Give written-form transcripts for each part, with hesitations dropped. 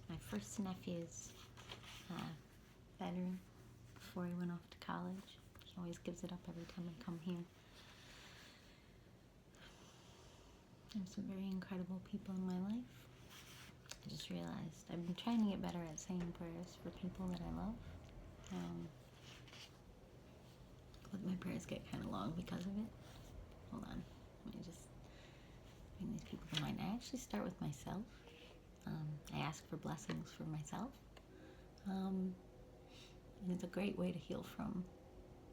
My first nephew's bedroom before he went off to college. He always gives it up every time I come here. There's some very incredible people in my life. I just realized I've been trying to get better at saying prayers for people that I love. But my prayers get kind of long because of it. Hold on. Let me just bring these people to mind. I actually start with myself. I ask for blessings for myself. And it's a great way to heal from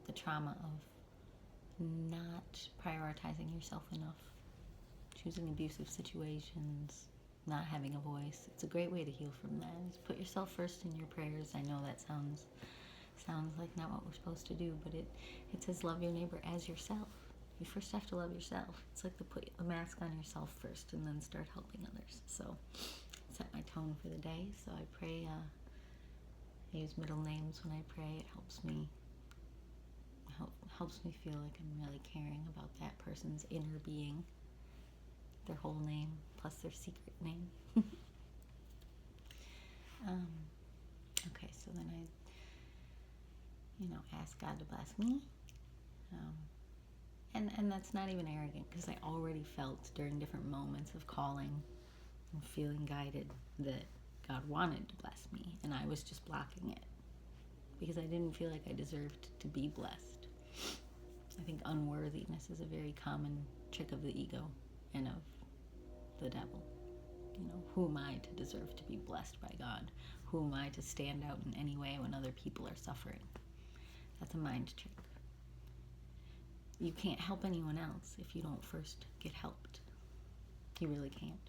the trauma of not prioritizing yourself enough, choosing abusive situations, not having a voice. It's a great way to heal from that. Just put yourself first in your prayers. I know that sounds like not what we're supposed to do, but it says love your neighbor as yourself. You first have to love yourself. It's like to put a mask on yourself first and then start helping others. So set my tone for the day. So I pray, I use middle names when I pray. It helps me feel like I'm really caring about that person's inner being, their whole name plus their secret name. Okay, so then I ask God to bless me. And that's not even arrogant, because I already felt during different moments of calling and feeling guided that God wanted to bless me, and I was just blocking it because I didn't feel like I deserved to be blessed. I think unworthiness is a very common trick of the ego and of the devil. Who am I to deserve to be blessed by God? Who am I to stand out in any way when other people are suffering? That's a mind trick. You can't help anyone else if you don't first get helped. You really can't.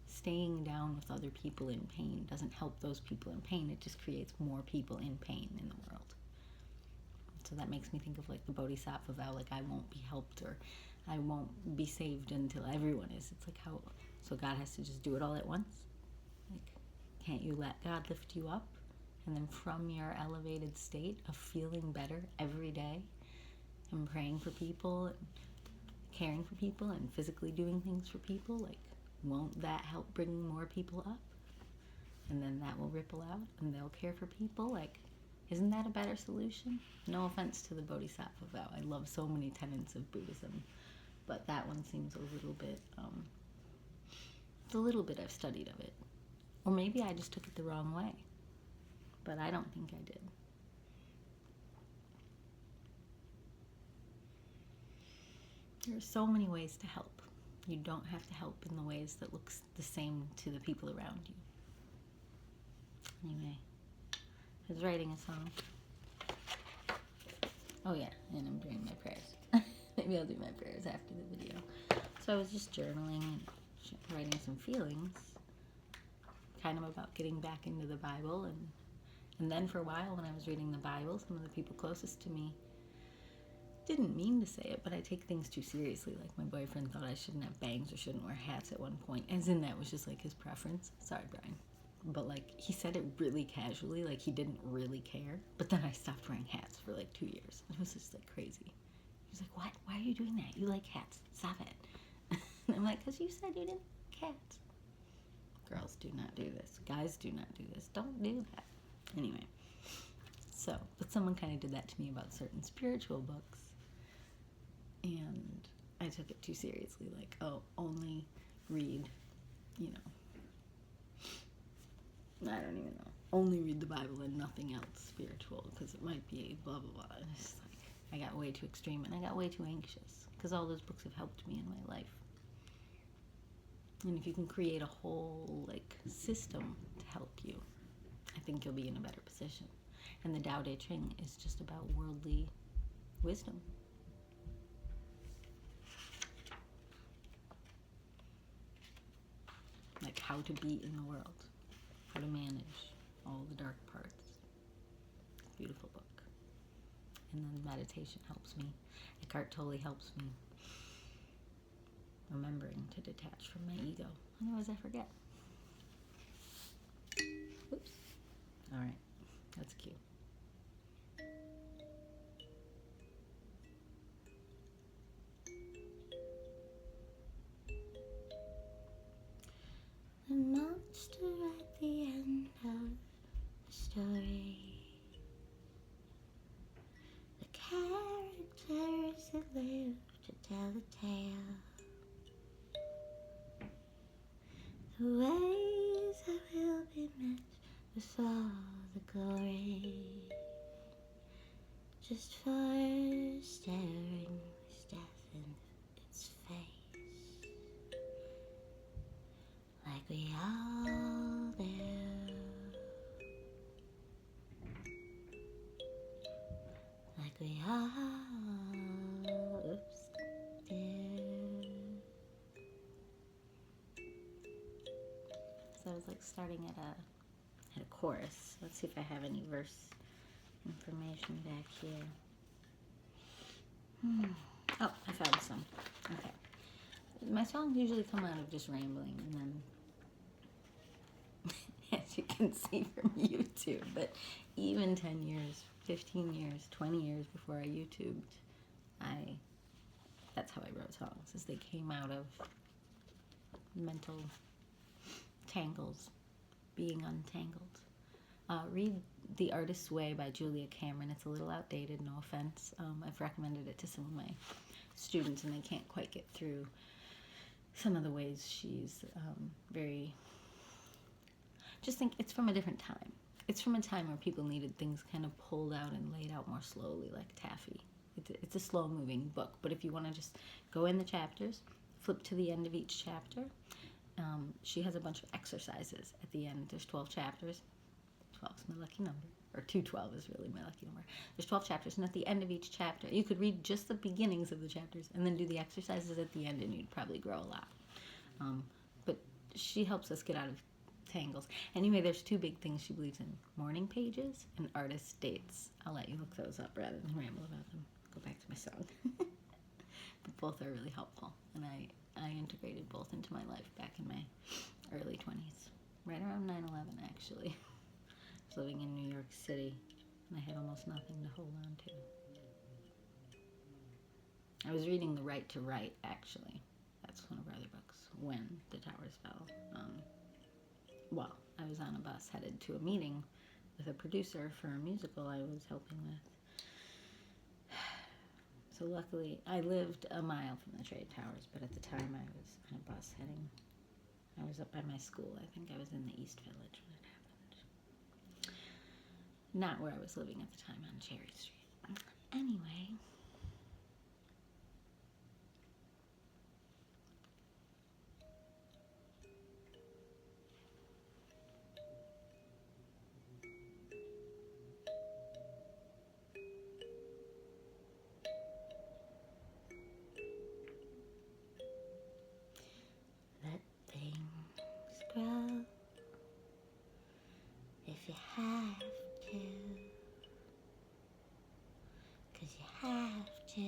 Staying down with other people in pain doesn't help those people in pain. It just creates more people in pain in the world. So that makes me think of like the Bodhisattva vow, like I won't be helped or I won't be saved until everyone is. It's like how, so God has to just do it all at once? Like, can't you let God lift you up? And then from your elevated state of feeling better every day and praying for people and caring for people and physically doing things for people, like, won't that help bring more people up? And then that will ripple out and they'll care for people. Like, isn't that a better solution? No offense to the Bodhisattva vow. I love so many tenets of Buddhism, but that one seems a little bit, I've studied of it. Or maybe I just took it the wrong way, but I don't think I did. There are so many ways to help. You don't have to help in the ways that looks the same to the people around you. Anyway, I was writing a song. Oh yeah, and I'm doing my prayers. Maybe I'll do my prayers after the video. So I was just journaling and writing some feelings, kind of about getting back into the Bible. And then for a while when I was reading the Bible, some of the people closest to me didn't mean to say it, but I take things too seriously. Like my boyfriend thought I shouldn't have bangs or shouldn't wear hats at one point, as in that was just like his preference. Sorry, Brian. But like he said it really casually, like he didn't really care. But then I stopped wearing hats for like 2 years. It was just like crazy. He was like, what? Why are you doing that? You like hats. Stop it. And I'm like, because you said you didn't like hats. Girls do not do this. Guys do not do this. Don't do that. Anyway. So, but someone kind of did that to me about certain spiritual books. And I took it too seriously. Like, oh, only read, I don't even know. Only read the Bible and nothing else spiritual, because it might be blah, blah, blah. It's just like, I got way too extreme and I got way too anxious, because all those books have helped me in my life. And if you can create a whole, like, system to help you, I think you'll be in a better position. And the Tao Te Ching is just about worldly wisdom. Like how to be in the world, how to manage all the dark parts. Beautiful book. And then meditation helps me. Eckhart Tolle helps me. Remembering to detach from my ego. Otherwise I forget. Oops. All right. That's cute. The monster at the end that live to tell the tale. The ways that will be met with all the glory, just for staring with death in its face, like we all do, like we all do. So I was like starting at a chorus. Let's see if I have any verse information back here. Oh, I found some. Okay. My songs usually come out of just rambling, and then, as you can see from YouTube, but even 10 years, 15 years, 20 years before I YouTubed, that's how I wrote songs, is they came out of mental tangles, being untangled. Read The Artist's Way by Julia Cameron. It's a little outdated, no offense. I've recommended it to some of my students, and they can't quite get through some of the ways she's just think it's from a different time. It's from a time where people needed things kind of pulled out and laid out more slowly, like taffy. It's a slow-moving book, but if you want to just go in the chapters, flip to the end of each chapter, she has a bunch of exercises at the end. There's 12 chapters. 12 is my lucky number, or 212 is really my lucky number. There's 12 chapters, and at the end of each chapter, you could read just the beginnings of the chapters and then do the exercises at the end, and you'd probably grow a lot. But she helps us get out of tangles. Anyway, there's two big things she believes in: morning pages and artist dates. I'll let you look those up rather than ramble about them. Go back to my song. But both are really helpful, and I integrated both into my life back in my early 20s, right around 9/11 actually. I was living in New York City, and I had almost nothing to hold on to. I was reading The Right to Write, actually. That's one of our other books, when the towers fell. Well, I was on a bus headed to a meeting with a producer for a musical I was helping with. So luckily, I lived a mile from the trade towers, but at the time I was on a bus heading. I was up by my school. I think I was in the East Village when it happened. Not where I was living at the time, on Cherry Street. Anyway. Let things grow if you have to, 'cause you have to,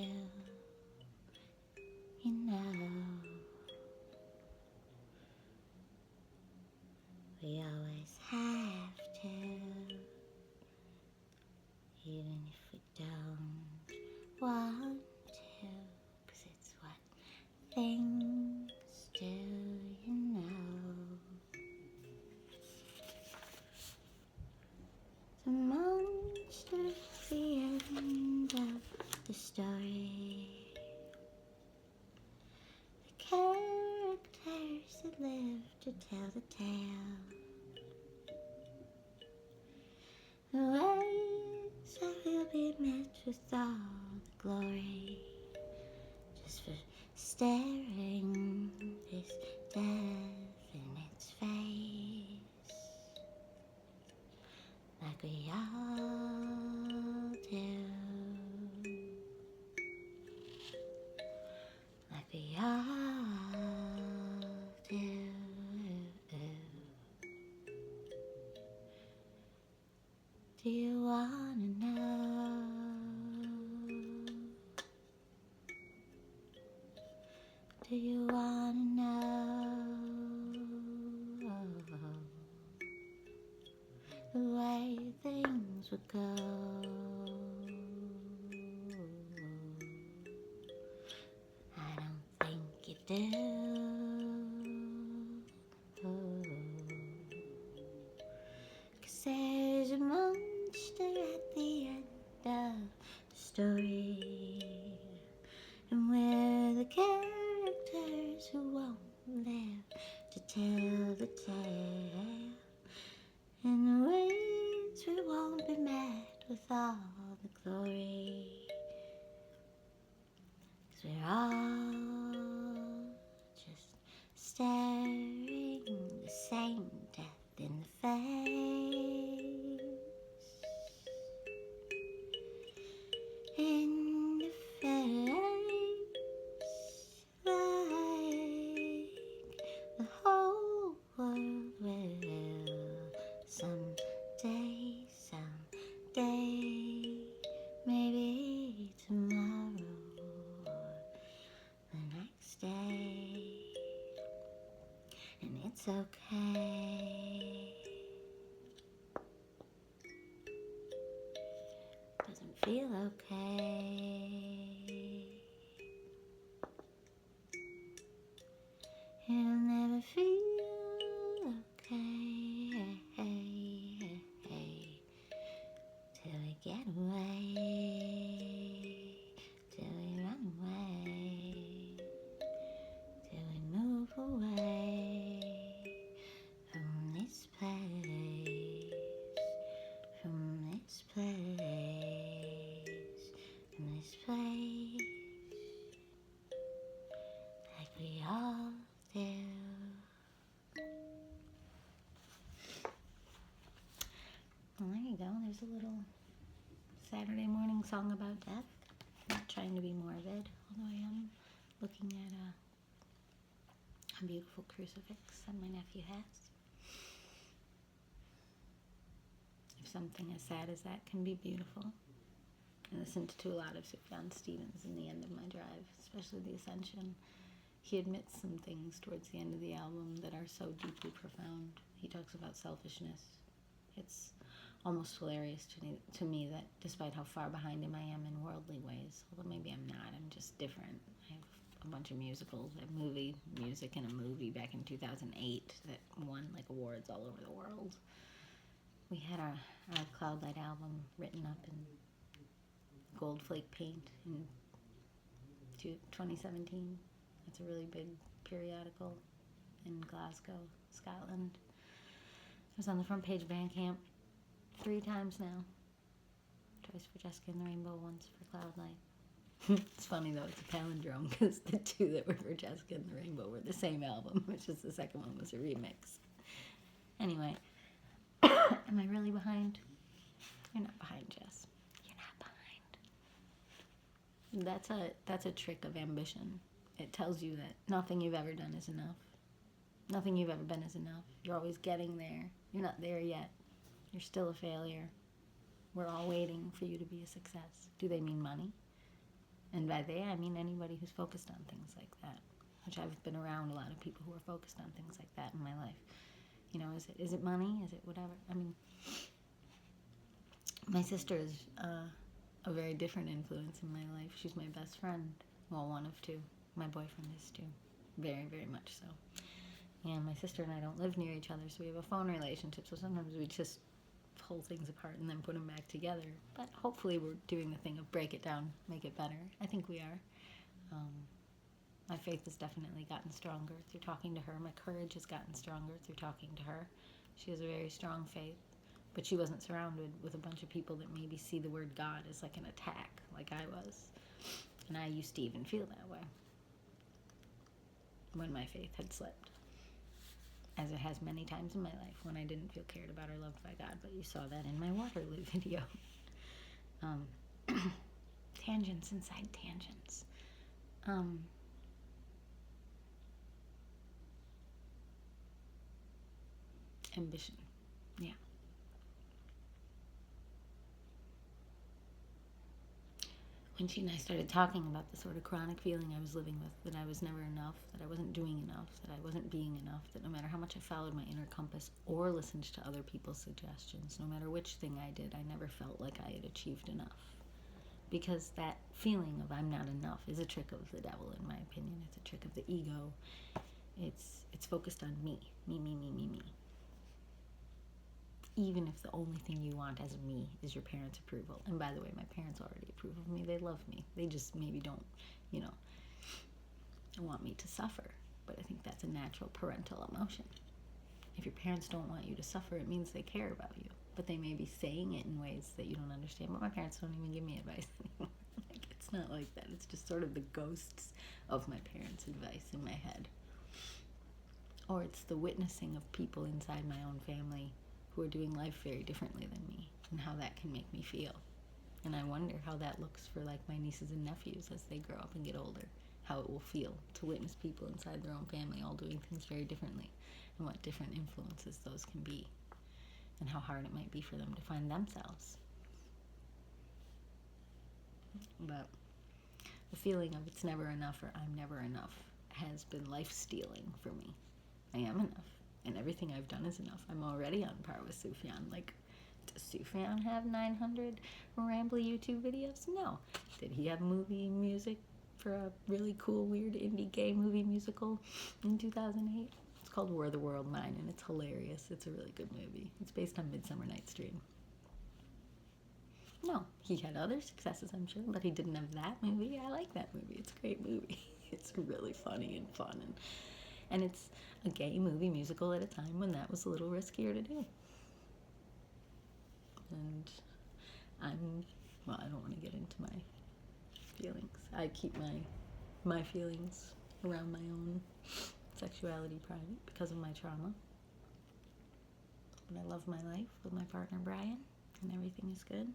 you know. We always have to, even if we don't want to, 'cause it's what things do, you know. The monster at the end of the story, the characters that live to tell the tale, the ways that will be met with all the glory, just for staring this death in its face, like we all do, like we all do. Do you wanna know? Do you wanna know the way things would go? I don't think you do. 'Cause there's a monster at the end of the story, okay. Doesn't feel okay. It'll never feel okay till we get away, till we run away, till we move away from this place, from this place, from this place, like we all do. Well, there you go. There's a little Saturday morning song about death. I'm not trying to be morbid, although I am looking at a beautiful crucifix that my nephew has. If something as sad as that can be beautiful. I listened to a lot of Sufjan Stevens in the end of my drive, especially The Ascension. He admits some things towards the end of the album that are so deeply profound. He talks about selfishness. It's almost hilarious to me that despite how far behind him I am in worldly ways, although maybe I'm not, I'm just different. I have a bunch of musicals, I have movie music and a movie back in 2008 that won like awards all over the world. We had our Cloudlight album written up in gold flake paint in 2017. It's a really big periodical in Glasgow, Scotland. It was on the front page of Bandcamp 3 times now. Twice for Jessica and the Rainbow, once for Cloudlight. It's funny though, it's a palindrome because the 2 that were for Jessica and the Rainbow were the same album, which is the second one was a remix. Anyway, am I really behind? You're not behind, Jess. You're not behind. That's a trick of ambition. It tells you that nothing you've ever done is enough. Nothing you've ever been is enough. You're always getting there. You're not there yet. You're still a failure. We're all waiting for you to be a success. Do they mean money? And by they, I mean anybody who's focused on things like that, which I've been around a lot of people who are focused on things like that in my life. You know, is it money? Is it whatever? I mean, my sister is a very different influence in my life. She's my best friend. Well, one of 2. My boyfriend is too. Very, very much so. And my sister and I don't live near each other, so we have a phone relationship. So sometimes we just pull things apart and then put them back together. But hopefully we're doing the thing of break it down, make it better. I think we are. My faith has definitely gotten stronger through talking to her. My courage has gotten stronger through talking to her. She has a very strong faith, but she wasn't surrounded with a bunch of people that maybe see the word God as like an attack, like I was. And I used to even feel that way when my faith had slipped, as it has many times in my life when I didn't feel cared about or loved by God. But you saw that in my Waterloo video. Tangents inside tangents. Ambition. Yeah. When she and I started talking about the sort of chronic feeling I was living with, that I was never enough, that I wasn't doing enough, that I wasn't being enough, that no matter how much I followed my inner compass or listened to other people's suggestions, no matter which thing I did, I never felt like I had achieved enough. Because that feeling of I'm not enough is a trick of the devil, in my opinion. It's a trick of the ego. It's focused on me. Me. Even if the only thing you want as me is your parents' approval. And by the way, my parents already approve of me. They love me. They just maybe don't, want me to suffer. But I think that's a natural parental emotion. If your parents don't want you to suffer, it means they care about you. But they may be saying it in ways that you don't understand. But my parents don't even give me advice anymore. It's not like that. It's just sort of the ghosts of my parents' advice in my head. Or it's the witnessing of people inside my own family who are doing life very differently than me, and how that can make me feel. And I wonder how that looks for like my nieces and nephews as they grow up and get older, how it will feel to witness people inside their own family all doing things very differently, and what different influences those can be, and how hard it might be for them to find themselves. But the feeling of it's never enough or I'm never enough has been life-stealing for me. I am enough. And everything I've done is enough. I'm already on par with Sufjan. Like, does Sufjan have 900 rambly YouTube videos? No. Did he have movie music for a really cool, weird indie gay movie musical in 2008? It's called Were the World Mine, and it's hilarious. It's a really good movie. It's based on Midsummer Night's Dream. No, he had other successes, I'm sure, but he didn't have that movie. I like that movie. It's a great movie. It's really funny and fun, and it's a gay movie musical at a time when that was a little riskier to do. And I don't want to get into my feelings. I keep my feelings around my own sexuality private because of my trauma. But I love my life with my partner Brian, and everything is good.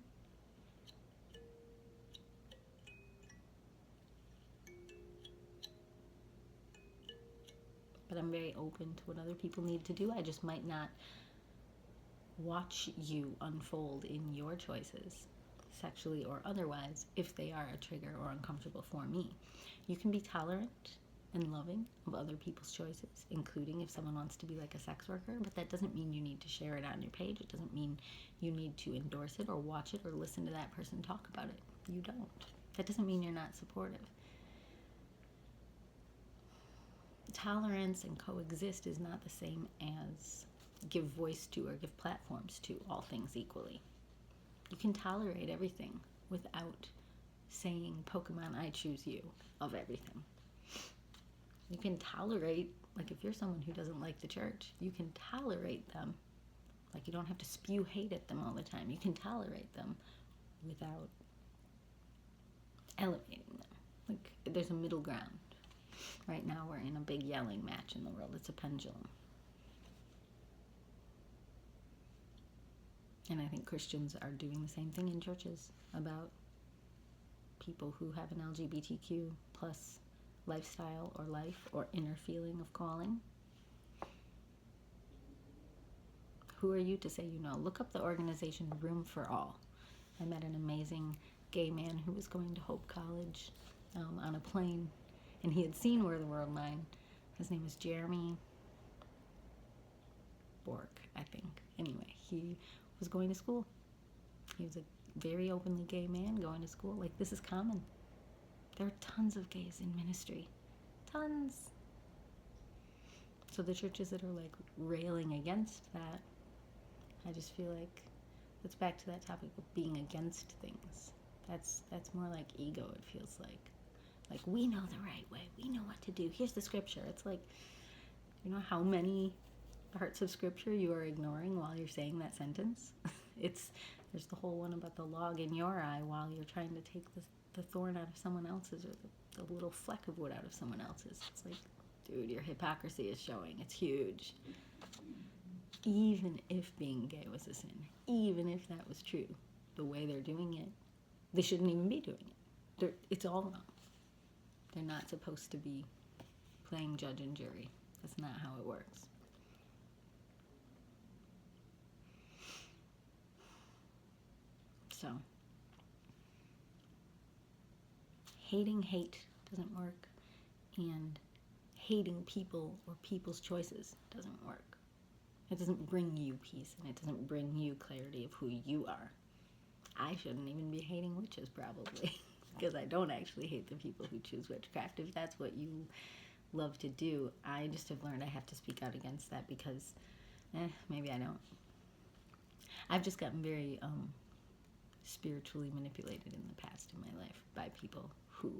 But I'm very open to what other people need to do. I just might not watch you unfold in your choices, sexually or otherwise, if they are a trigger or uncomfortable for me. You can be tolerant and loving of other people's choices, including if someone wants to be like a sex worker, but that doesn't mean you need to share it on your page. It doesn't mean you need to endorse it or watch it or listen to that person talk about it. You don't. That doesn't mean you're not supportive. Tolerance and coexist is not the same as give voice to or give platforms to all things equally. You can tolerate everything without saying, Pokemon, I choose you, of everything. You can tolerate, like if you're someone who doesn't like the church, you can tolerate them. Like you don't have to spew hate at them all the time. You can tolerate them without elevating them. Like there's a middle ground. Right now we're in a big yelling match in the world. It's a pendulum. And I think Christians are doing the same thing in churches about people who have an LGBTQ plus lifestyle or life or inner feeling of calling. Who are you to say you know? Look up the organization Room for All. I met an amazing gay man who was going to Hope College on a plane, and he had seen Were the World Mine. His name was Jeremy Bork, I think. Anyway, he was going to school. He was a very openly gay man going to school. Like, this is common. There are tons of gays in ministry. Tons. So the churches that are like railing against that, I just feel like it's back to that topic of being against things. That's more like ego, it feels like. Like, we know the right way. We know what to do. Here's the scripture. It's like, you know how many parts of scripture you are ignoring while you're saying that sentence? There's the whole one about the log in your eye while you're trying to take the thorn out of someone else's, or the little fleck of wood out of someone else's. It's like, dude, your hypocrisy is showing. It's huge. Even if being gay was a sin, even if that was true, the way they're doing it, they shouldn't even be doing it. It's all wrong. They're not supposed to be playing judge and jury. That's not how it works. So, hating hate doesn't work, and hating people or people's choices doesn't work. It doesn't bring you peace, and it doesn't bring you clarity of who you are. I shouldn't even be hating witches, probably, because I don't actually hate the people who choose witchcraft. If that's what you love to do, I just have learned I have to speak out against that because, maybe I don't. I've just gotten very spiritually manipulated in the past in my life by people who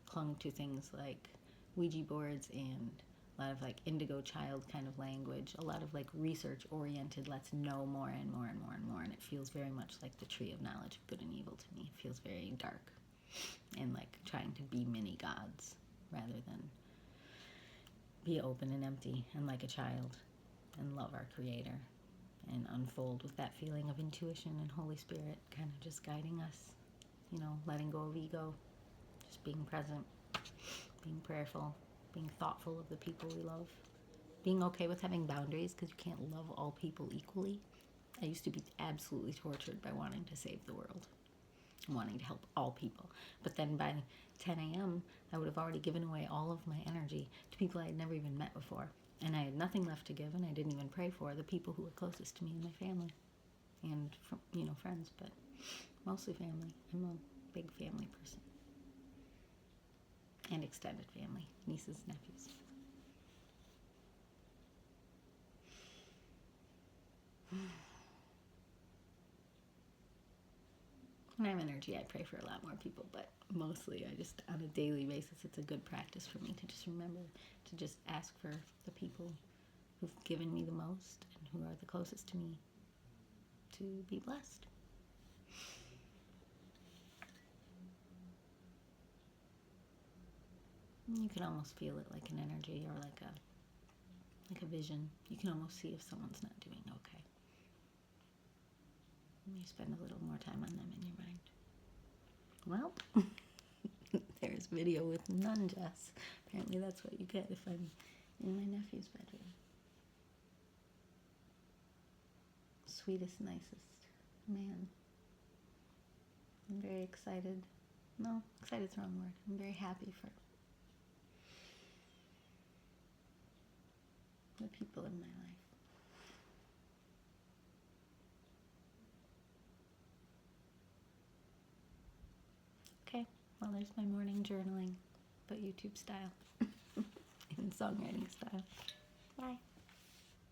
clung to things like Ouija boards and a lot of like indigo child kind of language, a lot of like research oriented, let's know more and more and more and more, and it feels very much like the tree of knowledge of good and evil to me. It feels very dark and like trying to be mini gods rather than be open and empty and like a child and love our Creator and unfold with that feeling of intuition and Holy Spirit kind of just guiding us, you know, letting go of ego, just being present, being prayerful, being thoughtful of the people we love, being okay with having boundaries because you can't love all people equally. I used to be absolutely tortured by wanting to save the world, wanting to help all people. But then by 10 a.m., I would have already given away all of my energy to people I had never even met before. And I had nothing left to give, and I didn't even pray for the people who were closest to me in my family and, friends, but mostly family. I'm a big family person. And extended family, nieces, nephews. When I have energy, I pray for a lot more people, but mostly I just, on a daily basis, it's a good practice for me to just remember to just ask for the people who've given me the most and who are the closest to me to be blessed. You can almost feel it like an energy or like a vision. You can almost see if someone's not doing okay. You spend a little more time on them in your mind. Well, there's video with none, Jess. Apparently that's what you get if I'm in my nephew's bedroom. Sweetest, nicest man. I'm very excited. No, excited's the wrong word. I'm very happy for the people in my life. Okay, well, there's my morning journaling, but YouTube style and songwriting style. Bye.